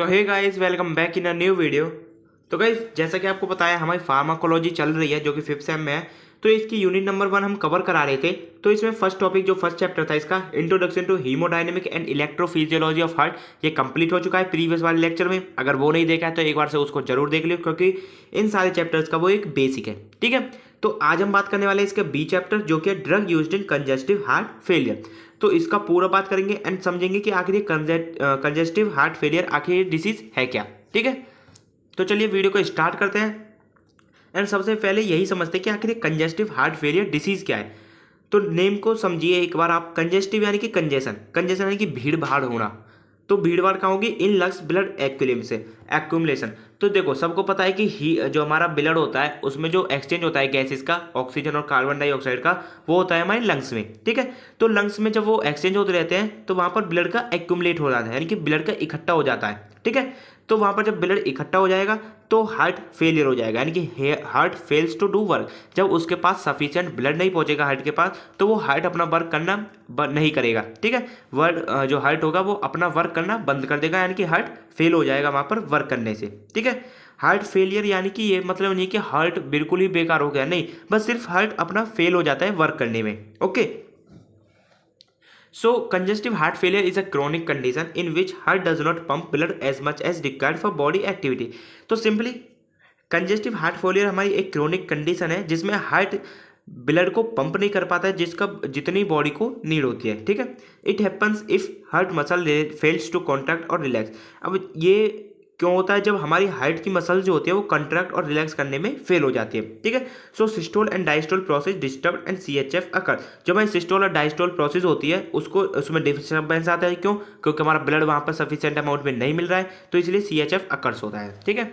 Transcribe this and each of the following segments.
तो hey guys, welcome back in a new video. तो guys, जैसा कि आपको पता है हमारी फार्माकोलॉजी चल रही है जो कि 5th सेम में है। तो इसकी यूनिट नंबर 1 हम कवर करा रहे थे। तो इसमें फर्स्ट टॉपिक जो फर्स्ट चैप्टर था इसका introduction to hemodynamic and electrophysiology of heart, ये कंप्लीट हो चुका है प्रीवियस वाले लेक्चर में। अगर वो नहीं देखा है तो एक बार से उसको जरूर देख लियो, क्योंकि इन सारे चैप्टर्स का वो एक बेसिक है। ठीक है, तो आज हम बात करने वाले हैं इसके बी चैप्टर जो कि है drug used in congestive heart failure. तो इसका पूरा बात करेंगे एंड समझेंगे कि आखिर ये कंजेस्टिव हार्ट फेलियर आखिर ये डिसीज है क्या। ठीक है, तो चलिए वीडियो को स्टार्ट करते हैं। एंड सबसे पहले यही समझते हैं कि आखिर ये कंजेस्टिव हार्ट फेलियर डिसीज क्या है। तो नेम को समझिए एक बार आप। कंजेस्टिव यानी कि कंजेशन, कंजेशन यानी कि भीड़ भाड़ होना। तो भीड़ भाड़ कहाँ होगी? In lungs blood accumulation. तो देखो, सबको पता है कि जो हमारा ब्लड होता है उसमें जो एक्सचेंज होता है गैसेस का, ऑक्सीजन और कार्बन डाइऑक्साइड का, वो होता है हमारे लंग्स में। ठीक है, तो लंग्स में जब वो एक्सचेंज होते रहते हैं तो वहाँ पर ब्लड का एक्यूमुलेट हो जाता है, यानी कि ब्लड का इकट्ठा हो जाता है। ठीक है, तो वहाँ पर जब ब्लड इकट्ठा हो जाएगा तो हार्ट फेलियर हो जाएगा, यानी कि heart fails to do work. जब उसके पास सफिशिएंट ब्लड नहीं पहुंचेगा हार्ट के पास, तो वो हार्ट अपना वर्क करना नहीं करेगा। ठीक है, जो हार्ट होगा वो अपना वर्क करना बंद कर देगा, यानी कि हार्ट फेल हो जाएगा वहाँ पर वर्क करने से। ठीक है, हार्ट फेलियर यानी कि ये मतलब नहीं कि हार्ट बिल्कुल ही बेकार हो गया, नहीं, बस सिर्फ हार्ट अपना फेल हो जाता है वर्क करने में। Okay, so congestive heart failure is a chronic condition in which heart does not pump blood as much as required for body activity। तो सिंपली कंजेस्टिव हार्ट फेलियर हमारी एक क्रोनिक कंडीशन है जिसमें हार्ट ब्लड को pump नहीं कर पाता है जिसका जितनी बॉडी को नीड होती है। ठीक है, it happens if heart muscle fails to contract और रिलैक्स। अब ये क्यों होता है? जब हमारी हार्ट की मसल जो होती है वो कंट्रैक्ट और रिलैक्स करने में फेल हो जाती है। ठीक है, so systole and diastole process disturb and CHF occur. जो हमारी सिस्टोल और डायस्टोल प्रोसेस होती है उसको उसमें डिस्टर्बेंस आता है। क्यों? क्योंकि हमारा ब्लड वहाँ पर सफिशिएंट अमाउंट में नहीं मिल रहा है, तो इसलिए CHF अकर्स होता है। ठीक है,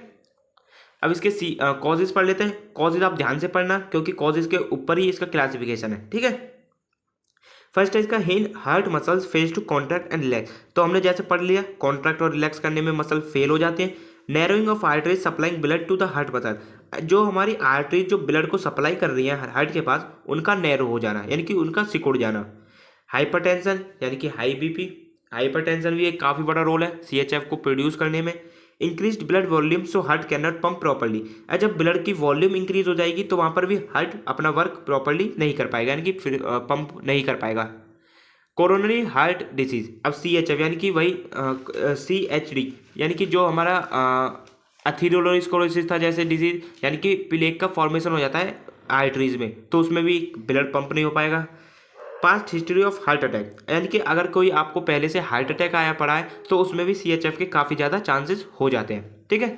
अब इसके कॉजेज पढ़ लेते हैं। कॉजेज आप ध्यान से पढ़ना, क्योंकि कॉजेज के ऊपर ही इसका क्लासिफिकेशन है। ठीक है, फर्स्ट है इसका heart muscles fail to contract and relax. तो हमने जैसे पढ़ लिया, कॉन्ट्रैक्ट और रिलैक्स करने में मसल फेल हो जाते हैं। Narrowing of arteries supplying blood to the heart muscle. जो हमारी आर्टरीज जो ब्लड को सप्लाई कर रही है हार्ट के पास, उनका नैरो हो जाना, यानी कि उनका सिकुड़ जाना। हाइपरटेंशन यानी कि हाई BP, हाइपरटेंशन भी एक काफ़ी बड़ा रोल है CHF को प्रोड्यूस करने में। Increase blood volume so heart can not pump properly. जब ब्लड की वॉल्यूम इंक्रीज हो जाएगी तो वहाँ पर भी हार्ट अपना वर्क प्रॉपरली नहीं कर पाएगा, यानी कि फिर पंप नहीं कर पाएगा। कोरोनरी हार्ट डिसीज, अब CHF यानी कि वही CHD, यानी कि जो हमारा एथेरोस्क्लेरोसिस था जैसे डिजीज, यानी कि प्लेक का फॉर्मेशन हो जाता है आर्टरीज में, तो उसमें भी ब्लड पंप नहीं हो पाएगा। Past history of heart attack, यानी कि अगर कोई आपको पहले से हार्ट अटैक आया पड़ा है तो उसमें भी CHF के काफ़ी ज़्यादा चांसेस हो जाते हैं। ठीक है,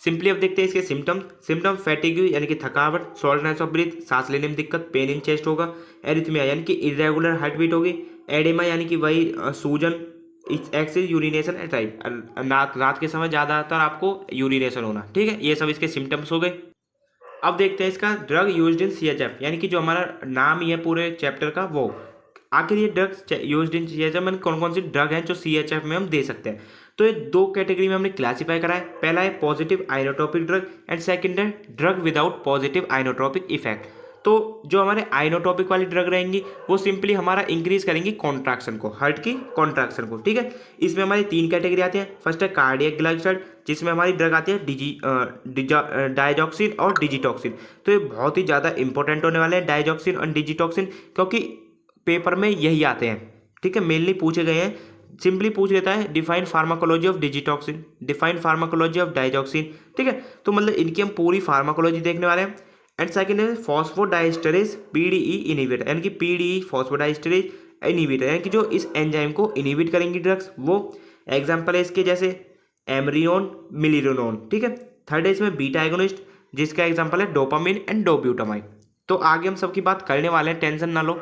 सिंपली अब देखते हैं इसके सिम्टम फैटिग यानी कि थकावट, शॉर्टनेस ऑफ ब्रीथ, सांस लेने में दिक्कत, पेन इन चेस्ट होगा। एरिथमिया यानी कि इरेगुलर हार्ट बीट होगी। एडेमा यानी कि वही सूजन, एक्सेस यूरिनेशन एट टाइप, रात के समय ज़्यादातर आपको यूरिनेशन होना। ठीक है, ये सब इसके सिम्टम्स हो गए। अब देखते हैं इसका ड्रग यूज्ड इन CHF, यानी कि जो हमारा नाम ही है पूरे चैप्टर का वो। आखिर ये ड्रग्स यूज्ड इन CHF में कौन कौन सी ड्रग हैं जो CHF में हम दे सकते हैं? तो ये दो कैटेगरी में हमने क्लासीफाई करा है। पहला है positive inotropic drug and second है drug without positive inotropic effect. तो जो हमारे आइनोट्रोपिक वाली ड्रग रहेंगी वो सिंपली हमारा इंक्रीज करेंगी कॉन्ट्रैक्शन को, हार्ट की कॉन्ट्रैक्शन को। ठीक है, इसमें हमारी 3 कैटेगरी आती है। फर्स्ट है कार्डियक ग्लाइकोसाइड, जिसमें हमारी ड्रग आती है डायजॉक्सिन और डिजिटॉक्सिन। तो ये बहुत ही ज़्यादा इंपॉर्टेंट होने वाले हैं डायजॉक्सिन और डिजिटॉक्सिन, क्योंकि पेपर में यही आते हैं। ठीक है, मेनली पूछे गए हैं। सिंपली पूछ लेता है define pharmacology of digitoxin, define pharmacology of digoxin. ठीक है, तो मतलब इनकी हम पूरी फार्माकोलॉजी देखने वाले हैं। एंड सेकंड है फॉस्फोडाइस्टरेज PDE इनिबिटर, यानी कि PDE फॉस्फोडाइस्टरेज इनिबिटर, यानी कि जो इस एंजाइम को इनिबिट करेंगी ड्रग्स वो। एग्जाम्पल है इसके जैसे एमरियोन, मिलिरोनोन। ठीक है, थर्ड है इसमें बीटा एगोनिस्ट, जिसका एग्जाम्पल है डोपामिन एंड डोब्यूटामाइन। तो आगे हम सबकी बात करने वाले हैं, टेंशन ना लो।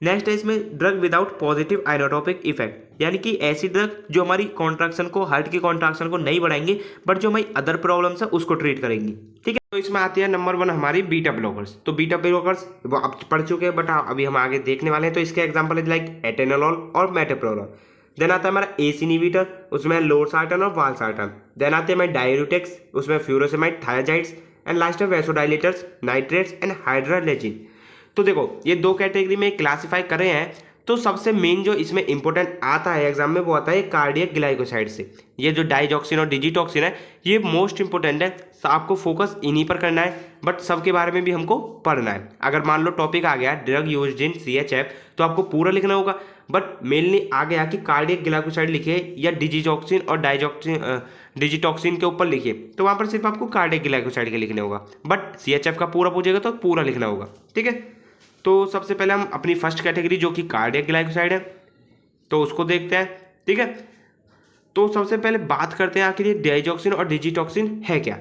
नेक्स्ट है इसमें drug without positive inotropic effect, यानी कि ऐसी ड्रग जो हमारी कॉन्ट्रैक्शन को, हार्ट की कॉन्ट्रैक्शन को नहीं बढ़ाएंगी, बट जो हमारी अदर प्रॉब्लम्स है उसको ट्रीट करेंगी। ठीक है, तो इसमें आती है नंबर 1 हमारी बीटा ब्लॉकर्स। तो बीटा ब्लॉकर्स वो आप पढ़ चुके हैं, बट अभी हम आगे देखने वाले हैं। तो इसके एग्जाम्पल है लाइक एटेनोलॉल और मेटेप्रोलॉल। देन आता है हमारा ACE इनिबिटर, उसमें लोरसार्टन और वालसार्टन। देन आते हैं हमारे डाययूरेटिक्स, उसमें फ्यूरोसेमाइड, थायाजाइड्स। एंड लास्ट है वैसोडाइलेटर्स, नाइट्रेट्स एंड हाइड्रोलेजिन। तो देखो, ये 2 कैटेगरी में क्लासीफाई कर रहे हैं। तो सबसे मेन जो इसमें इंपॉर्टेंट आता है एग्जाम में वो आता है कार्डियक ग्लाइकोसाइड से। ये जो डाइजॉक्सिन और डिजिटॉक्सिन है ये मोस्ट इंपॉर्टेंट है, आपको फोकस इन्हीं पर करना है, बट सबके बारे में भी हमको पढ़ना है। अगर मान लो टॉपिक आ गया ड्रग यूज्ड इन CHF तो आपको पूरा लिखना होगा, बट मेनली आ गया कि कार्डियक ग्लाइकोसाइड लिखिए या डिजिटॉक्सिन और डिजिटॉक्सिन के ऊपर लिखिए, तो वहाँ पर सिर्फ आपको कार्डियक ग्लाइकोसाइड के लिखने होगा, बट CHF का पूरा पूछेगा तो पूरा लिखना होगा। ठीक है, तो सबसे पहले हम अपनी फर्स्ट कैटेगरी जो कि कार्डियक ग्लाइकोसाइड है तो उसको देखते हैं। ठीक है, तो सबसे पहले बात करते हैं आखिर ये डाइजॉक्सिन और डिजिटॉक्सिन है क्या।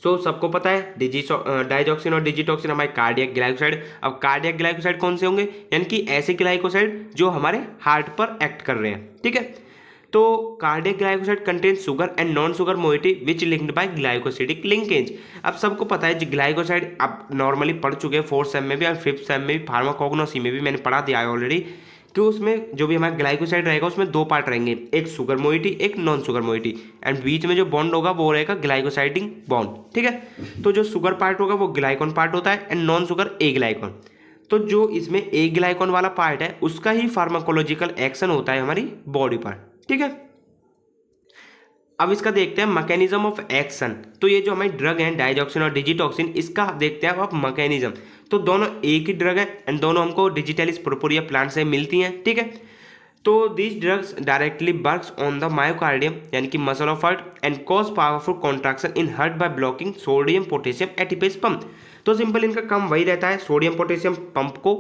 सबको पता है डाइजॉक्सिन और डिजिटॉक्सिन हमारे कार्डियक ग्लाइकोसाइड। अब कार्डियक ग्लाइकोसाइड कौन से होंगे, यानी कि ऐसे ग्लाइकोसाइड जो हमारे हार्ट पर एक्ट कर रहे हैं। ठीक है, तो cardiac glycoside contain sugar and non sugar moiety which linked by glycosidic linkage. अब सबको पता है ग्लाइकोसाइड आप नॉर्मली पढ़ चुके हैं 4th सेम में भी और 5th सेम में भी, फार्माकोग्नोसी में भी मैंने पढ़ा दिया है ऑलरेडी, कि उसमें जो भी हमारा ग्लाइकोसाइड रहेगा उसमें 2 पार्ट रहेंगे, एक शुगर मोइटी एक नॉन शुगर मोइटी, एंड बीच में जो बॉन्ड होगा वो रहेगा ग्लाइकोसाइडिंग बॉन्ड। ठीक है, तो जो शुगर पार्ट होगा वो ग्लाइकॉन पार्ट होता है एंड नॉन शुगर ए ग्लाइकॉन। तो जो इसमें ए ग्लाइकॉन वाला पार्ट है उसका ही फार्माकोलॉजिकल एक्शन होता है हमारी बॉडी पर। ठीक है, अब इसका देखते हैं मैकेनिज्म ऑफ एक्शन। तो ये जो हमारी ड्रग है डाइजॉक्सिन और डिजिटॉक्सिन, इसका देखते हैं आप मैकेनिज्म। तो दोनों एक ही ड्रग है एंड दोनों हमको डिजिटलिस प्रोपोरिया प्लांट से मिलती हैं। ठीक है, तो these drugs directly works on the myocardium यानी कि muscle of heart and cause powerful contraction in heart by blocking sodium potassium ATPase pump. तो सिंपल इनका काम वही रहता है, सोडियम पोटेशियम पंप को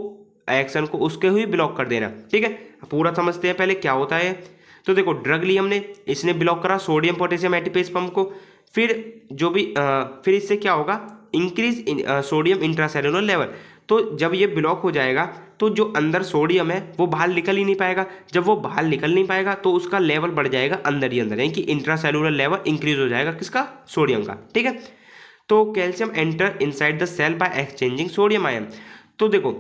एक्शन को उसके हुई ब्लॉक कर देना। ठीक है, पूरा समझते हैं पहले क्या होता है। तो देखो ड्रग ली हमने, इसने ब्लॉक करा सोडियम पोटेशियम एटीपेज पंप को, फिर जो भी फिर इससे क्या होगा, इंक्रीज सोडियम इंट्रासेलुलर लेवल। तो जब ये ब्लॉक हो जाएगा तो जो अंदर सोडियम है वो बाहर निकल ही नहीं पाएगा, जब वो बाहर निकल नहीं पाएगा तो उसका लेवल बढ़ जाएगा अंदर ही अंदर, यानी कि इंट्रासेलुलर लेवल इंक्रीज हो जाएगा किसका, सोडियम का। ठीक है, तो calcium enter inside the cell by exchanging sodium ion. तो देखो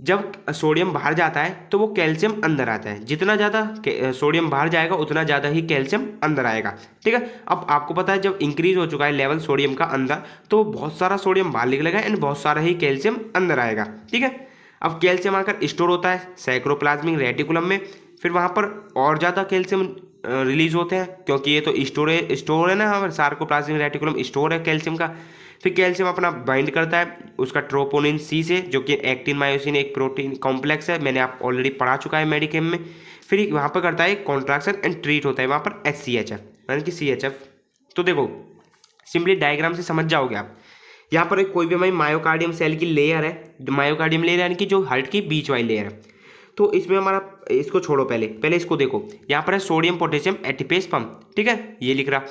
जब सोडियम बाहर जाता है तो वो कैल्शियम अंदर आता है, जितना ज़्यादा सोडियम बाहर जाएगा उतना ज़्यादा ही कैल्शियम अंदर आएगा। ठीक है, अब आपको पता है जब इंक्रीज हो चुका है लेवल सोडियम का अंदर तो बहुत सारा सोडियम बाहर निकलेगा एंड बहुत सारा ही कैल्शियम अंदर आएगा। ठीक है, अब कैल्शियम आकर स्टोर होता है साइक्रोप्लाज्मिक रेटिकुलम में, फिर वहाँ पर और ज़्यादा कैल्शियम रिलीज होते हैं क्योंकि ये तो स्टोर है ना, हमारे सार्कोप्लाज्मिक रेटिकुलम स्टोर है कैल्शियम का। फिर कैल्शियम अपना बाइंड करता है उसका ट्रोपोनिन C से, जो कि एक्टिन मायोसिन एक प्रोटीन कॉम्प्लेक्स है, मैंने आप ऑलरेडी पढ़ा चुका है मेडिकेम में। फिर वहाँ पर करता है कॉन्ट्रैक्शन एंड ट्रीट होता है वहाँ पर HCHF यानी कि CHF। तो देखो सिंपली डायग्राम से समझ जाओगे आप। यहाँ पर कोई भी हमारी मायोकार्डियम सेल की लेयर है, मायोकार्डियम लेयर यानी कि जो हार्ट की बीच वाली लेयर है। तो इसमें हमारा, इसको छोड़ो पहले इसको देखो, यहाँ पर है सोडियम पोटेशियम एटीपेज पंप। ठीक है, ये लिख रहा।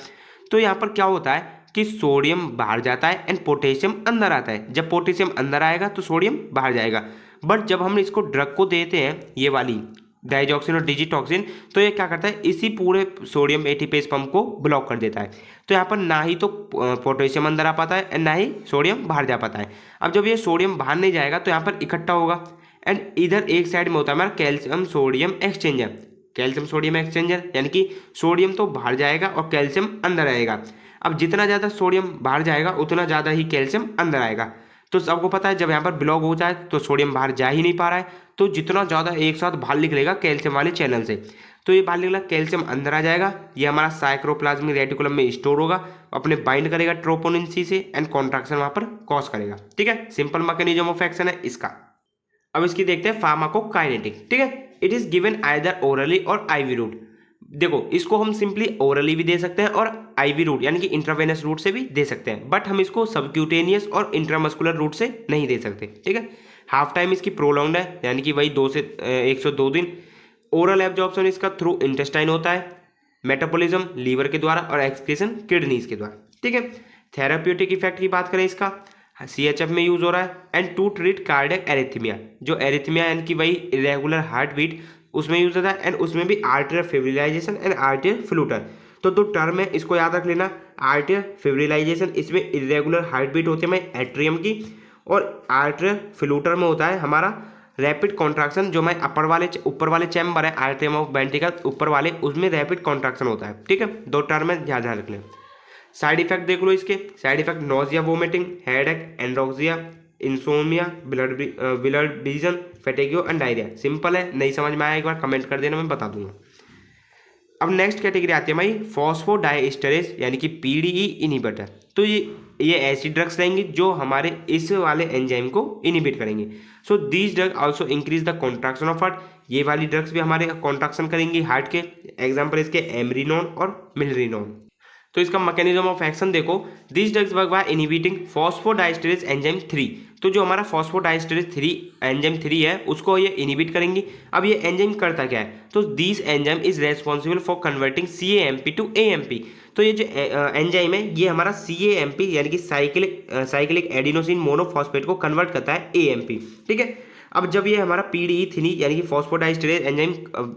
तो यहाँ पर क्या होता है कि सोडियम बाहर जाता है एंड पोटेशियम अंदर आता है। जब पोटेशियम अंदर आएगा तो सोडियम बाहर जाएगा, बट जब हम इसको ड्रग को देते हैं ये वाली डाइजॉक्सिन और डिजिटॉक्सिन तो ये क्या करता है, इसी पूरे सोडियम एटीपेज पंप को ब्लॉक कर देता है। तो यहाँ पर ना ही तो पोटेशियम अंदर आ पाता है ना ही सोडियम बाहर जा पाता है। अब जब ये सोडियम बाहर नहीं जाएगा तो यहाँ पर इकट्ठा होगा एंड इधर एक साइड में होता है हमारा calcium sodium exchanger. Calcium sodium exchanger यानी कि सोडियम तो बाहर जाएगा और कैल्शियम अंदर आएगा। अब जितना ज़्यादा सोडियम बाहर जाएगा उतना ज़्यादा ही कैल्शियम अंदर आएगा। तो सबको पता है जब यहाँ पर ब्लॉक हो जाए तो सोडियम बाहर जा ही नहीं पा रहा है, तो जितना ज़्यादा एक साथ बाहर निकलेगा कैल्शियम वाले चैनल से तो ये बाहर निकला कैल्शियम अंदर आ जाएगा। ये हमारा साइक्रोप्लाज्मिक रेटिकुलम में स्टोर होगा, अपने बाइंड करेगा ट्रोपोनिन C से एंड कॉन्ट्रैक्शन वहाँ पर कॉज करेगा। ठीक है, सिंपल मैकेनिज्म ऑफ एक्शन है इसका। अब इसकी देखते हैं फार्माकोकाइनेटिक। ठीक है, it is given either orally और IV रूट। देखो इसको हम सिंपली ओरली भी दे सकते हैं और IV रूट यानी कि इंट्रावेनस रूट से भी दे सकते हैं, बट हम इसको सबक्यूटेनियस और इंट्रामस्कुलर रूट से नहीं दे सकते। ठीक है, हाफ टाइम इसकी प्रोलॉन्ग्ड है यानी कि वही 2 से 102 दिन। ओरल एब्जॉर्प्शन इसका थ्रू इंटेस्टाइन होता है, मेटाबॉलिज्म लीवर के द्वारा और एक्सक्रीशन किडनीज के द्वारा। ठीक है, थेराप्यूटिक इफेक्ट की बात करें इसका CHF में यूज हो रहा है and to treat cardiac arrhythmia, जो एरिथमिया यानी कि वही इरेगुलर हार्ट बीट उसमें यूज होता है एंड उसमें भी आर्टियल फिब्रिलाइजेशन एंड आर्टियल फ्लूटर। तो दो टर्म है इसको याद रख लेना, आर्टियल फिब्रिलाइजेशन इसमें इरेगुलर हार्ट बीट होती है हमारे एट्रियम की, और आर्टियल फ्लूटर में होता है हमारा रैपिड कॉन्ट्रैक्शन, जो हमारे ऊपर वाले चैम्बर है आर्टियम ऑफ वेंट्रिकल ऊपर वाले, उसमें रैपिड कॉन्ट्रैक्शन होता है। ठीक है, दो टर्म है ध्यान रख लें। साइड इफेक्ट देख लो इसके, side effect nausea vomiting headache anorexia insomnia, blood vision, fatigue and diarrhoea. Simple है, नहीं समझ में आया एक बार कमेंट कर देना, मैं बता दूंगा। अब नेक्स्ट कैटेगरी आती है हमारी फॉस्फोडाइएस्टरेज यानी कि पीडीई इनहिबिटर। तो ये ऐसी ड्रग्स रहेंगी जो हमारे इस वाले एंजाइम को इनहिबिट करेंगे। So these drug also increase the contraction of heart. ये वाली ड्रग्स भी हमारे कॉन्ट्रैक्शन करेंगी हार्ट के। एग्जाम्पल इसके एमरिनोन और मिलरिनोन। तो इसका मैकेनिज्म ऑफ एक्शन देखो, this drugs work by inhibiting phosphodiesterase enzyme 3। तो जो हमारा फॉस्फोडाइएस्टरेज 3 एंजाइम 3 है उसको ये इनहिबिट करेंगी। अब ये एंजाइम करता क्या है, तो this enzyme is responsible for converting CAMP to AMP। तो ये जो एंजाइम है ये हमारा CAMP यानी कि साइक्लिक एडिनोसिन मोनोफॉस्फेट को कन्वर्ट करता है AMP। ठीक है, अब जब ये हमारा PDE3 यानी कि फॉस्फोडाइएस्टरेज एंजाइम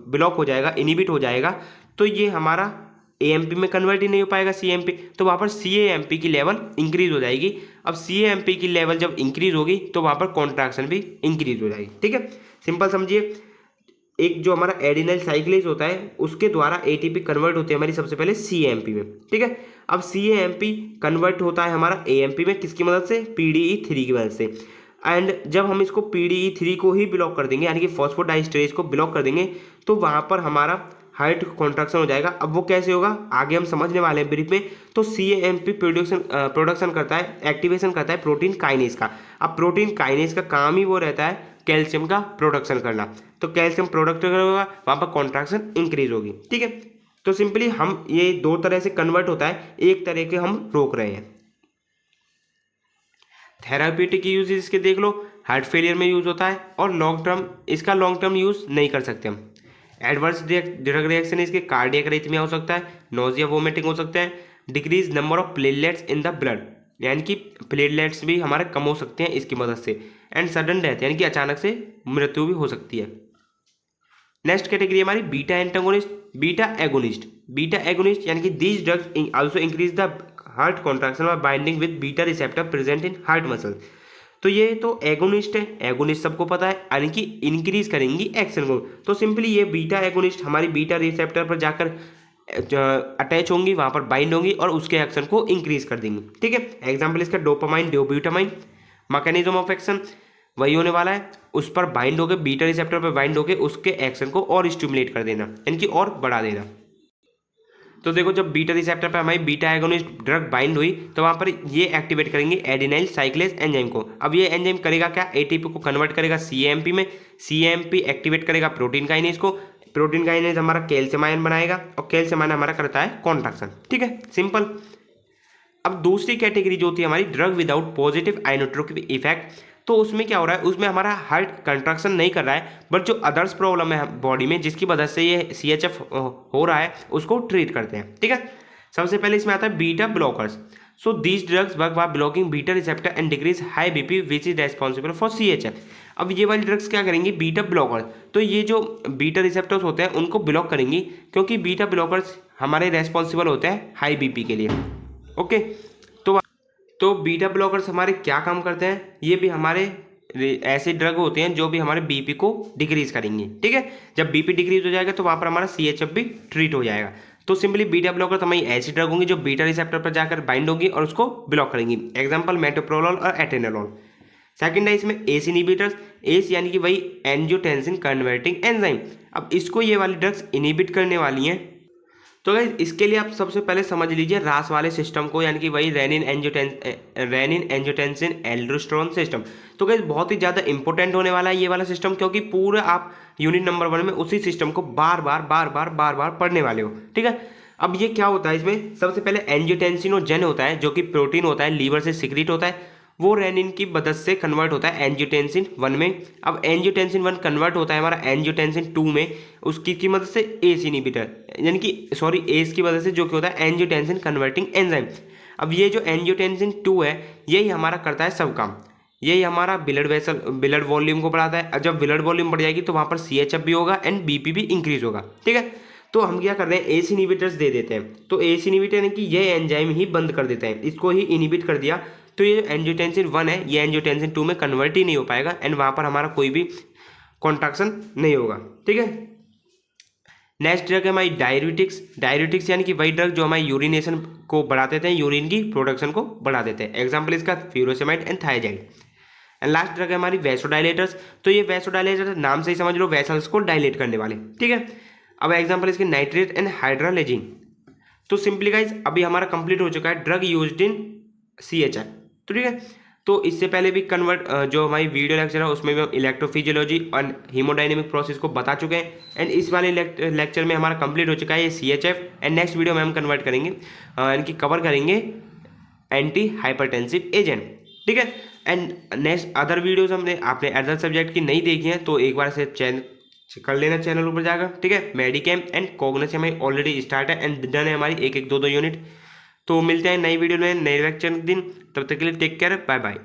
ब्लॉक हो जाएगा, इनहिबिट हो जाएगा, तो ये हमारा AMP में कन्वर्ट ही नहीं हो पाएगा CAMP, तो वहाँ पर CAMP की लेवल इंक्रीज हो जाएगी। अब CAMP की लेवल जब इंक्रीज होगी तो वहाँ पर कॉन्ट्रैक्शन भी इंक्रीज हो जाएगी। ठीक है, सिंपल समझिए, एक जो हमारा एडिनाइल साइक्लेज होता है उसके द्वारा ATP कन्वर्ट होती है हमारी सबसे पहले CAMP में। ठीक है, अब CAMP कन्वर्ट होता है हमारा AMP में किसकी मदद से, PDE3 की मदद से। एंड जब हम इसको PDE3 को ही ब्लॉक कर देंगे यानी कि फॉस्फोडाइएस्टरेज को ब्लॉक कर देंगे तो वहाँ पर हमारा हार्ट कॉन्ट्रैक्शन हो जाएगा। अब वो कैसे होगा आगे हम समझने वाले हैं ब्रीफ में। तो CAMP प्रोडक्शन करता है, एक्टिवेशन करता है प्रोटीन काइनेज का। अब प्रोटीन काइनेज का काम ही वो रहता है कैल्शियम का प्रोडक्शन करना। तो कैल्शियम प्रोडक्ट होगा वहाँ पर कॉन्ट्रैक्शन इंक्रीज होगी। ठीक है, तो सिंपली हम ये दो तरह से कन्वर्ट होता है, एक तरह के हम रोक रहे हैं। थेराप्यूटिक यूज इसके देख लो, हार्ट फेलियर में यूज होता है और लॉन्ग टर्म यूज नहीं कर सकते हम। एडवर्स ड्रग रिएक्शन इसके कार्डियक अरिथमिया हो सकता है, नोजिया वोमिटिंग हो सकता है, decrease number of platelets in the blood यानी कि प्लेटलेट्स भी हमारे कम हो सकते हैं इसकी मदद से, एंड सडन डेथ यानी कि अचानक से मृत्यु भी हो सकती है। नेक्स्ट कैटेगरी हमारी बीटा एंटागोनिस्ट, बीटा एगोनिस्ट यानी कि these drugs also increase the heart contraction bye binding with beta receptor present in heart muscle. तो ये तो एगोनिस्ट है, एगोनिस्ट सबको पता है यानी कि इंक्रीज करेंगी एक्शन को। तो सिंपली ये बीटा एगोनिस्ट हमारी बीटा रिसेप्टर पर जाकर अटैच होंगी, वहाँ पर बाइंड होंगी और उसके एक्शन को इंक्रीज कर देंगी। ठीक है, एग्जाम्पल इसका डोपामाइन, डोब्यूटामाइन। मैकेनिज्म ऑफ एक्शन वही होने वाला है, उस पर बाइंड होकर बीटा रिसेप्टर पर बाइंड होकर उसके एक्शन को और स्टिमुलेट कर देना यानी कि और बढ़ा देना। तो देखो जब बीटा रिसेप्टर पे हमारी बीटा एगोनिस्ट ड्रग बाइंड हुई तो वहाँ पर ये एक्टिवेट करेंगे एडिनाइल साइक्लेज एंजाइम को। अब ये एंजाइम करेगा क्या, ATP को कन्वर्ट करेगा CAMP में, CAMP एक्टिवेट करेगा प्रोटीन काइनेज को, प्रोटीन काइनेज हमारा कैल्शियम आयन बनाएगा और कैल्शियम आयन हमारा करता है कॉन्ट्रैक्शन। ठीक है, सिंपल। अब दूसरी कैटेगरी जो होती है हमारी drug without positive inotropic effect, तो उसमें क्या हो रहा है, उसमें हमारा हार्ट कंट्रैक्शन नहीं कर रहा है बट जो अदर्स प्रॉब्लम है बॉडी में जिसकी वजह से ये CHF हो रहा है उसको ट्रीट करते हैं। ठीक है, सबसे पहले इसमें आता है beta blockers. So these drugs work by blocking beta receptor and decrease high BP which is responsible for CHF। अब ये वाली ड्रग्स क्या करेंगी, बीटा ब्लॉकर्स, तो ये जो बीटा रिसेप्टर्स होते हैं उनको ब्लॉक करेंगी क्योंकि बीटा ब्लॉकर्स हमारे रेस्पॉन्सिबल होते हैं हाई BP के लिए। ओके, तो बीटा ब्लॉकर्स हमारे क्या काम करते हैं, ये भी हमारे ऐसे ड्रग होते हैं जो भी हमारे BP को डिक्रीज करेंगे। ठीक है, जब BP डिक्रीज हो जाएगा तो वहाँ पर हमारा CHF भी ट्रीट हो जाएगा। तो सिंपली बीटा ब्लॉकर हमारी ऐसी ड्रग होंगी जो बीटा रिसेप्टर पर जाकर बाइंड होगी और उसको ब्लॉक करेंगी। एग्जाम्पल मेटोप्रोलोल और एटेनोलोल। सेकंड है इसमें ACE इनहिबिटर्स, ACE यानी कि वही एंजियोटेंसिन कन्वर्टिंग एंजाइम। अब इसको ये वाली ड्रग्स इनहिबिट करने वाली हैं। तो गाइस इसके लिए आप सबसे पहले समझ लीजिए रास वाले सिस्टम को यानी कि वही रेनिन एंजियोटेंसिन एल्डोस्टेरोन सिस्टम। तो गाइस बहुत ही ज़्यादा इंपॉर्टेंट होने वाला है ये वाला सिस्टम क्योंकि पूरा आप यूनिट नंबर 1 में उसी सिस्टम को बार बार पढ़ने वाले हो। ठीक है, अब ये क्या होता है इसमें, सबसे पहले एंजियोटेंसिनोजेन होता है जो कि प्रोटीन होता है, लीवर से सिक्रीट होता है, वो रेनिन की मदद से कन्वर्ट होता है एंजियोटेंसिन 1 में। अब एंजियोटेंसिन 1 कन्वर्ट होता है हमारा एंजियोटेंसिन 2 में, उसकी की मदद से ACE इनहिबिटर यानी कि ACE की मदद से जो कि होता है एंजियोटेंसिन कन्वर्टिंग एंजाइम। अब ये जो एंजियोटेंसिन 2 है यही हमारा करता है सब काम, यही हमारा ब्लड वॉल्यूम को बढ़ाता है। जब ब्लड वॉल्यूम बढ़ जाएगी तो वहाँ पर CHF भी होगा एंड BP भी इंक्रीज होगा। ठीक है, तो हम क्या कर रहे हैं ACE इनहिबिटर्स दे देते हैं। तो ACE इनहिबिटर यानी कि ये एंजाइम ही बंद कर देते हैं, इसको ही इनहिबिट कर दिया तो ये एंजियोटेंसिन 1 है ये एंजियोटेंसिन 2 में कन्वर्ट ही नहीं हो पाएगा एंड वहाँ पर हमारा कोई भी कॉन्ट्रैक्शन नहीं होगा। ठीक है, नेक्स्ट ड्रग है हमारी डाययूरेटिक्स यानी कि वही ड्रग जो हमारी यूरिनेशन को बढ़ा देते हैं, यूरिन की प्रोडक्शन को बढ़ा देते हैं। एग्जाम्पल इसका furosemide and thiazide. And last drug है हमारी वैसोडाइलेटर्स। तो ये वैसोडाइलेटर्स नाम से ही समझ लो वेसल्स को डायलेट करने वाले, ठीक है। अब एग्जांपल इसके नाइट्रेट एंड हाइड्रालेजिन। तो सिंपली गाइज अभी हमारा कंप्लीट हो चुका है ड्रग यूज्ड इन CHF, तो ठीक है। तो इससे पहले भी जो हमारी वीडियो लेक्चर है उसमें भी हम इलेक्ट्रोफिजियोलॉजी और हीमोडाइनेमिक प्रोसेस को बता चुके हैं। एंड इस वाले लेक्चर में हमारा कंप्लीट हो चुका है ये CHF। एंड नेक्स्ट वीडियो में हम कन्वर्ट करेंगे यानी कि कवर करेंगे एंटी हाइपरटेंसिव एजेंट, ठीक है। एंड नेक्स्ट अदर वीडियोज आपने अदर सब्जेक्ट की नहीं देखी हैं तो एक बार से चैनल कर लेना, चैनल ऊपर जाकर, ठीक है। मेडिकेम एंड कॉग्निस हमारी ऑलरेडी स्टार्ट है एंड डन है हमारी 1-1, 2-2 यूनिट। तो मिलते हैं नई वीडियो में नए लेक्चर दिन, तब तक के लिए टेक केयर, बाय बाय।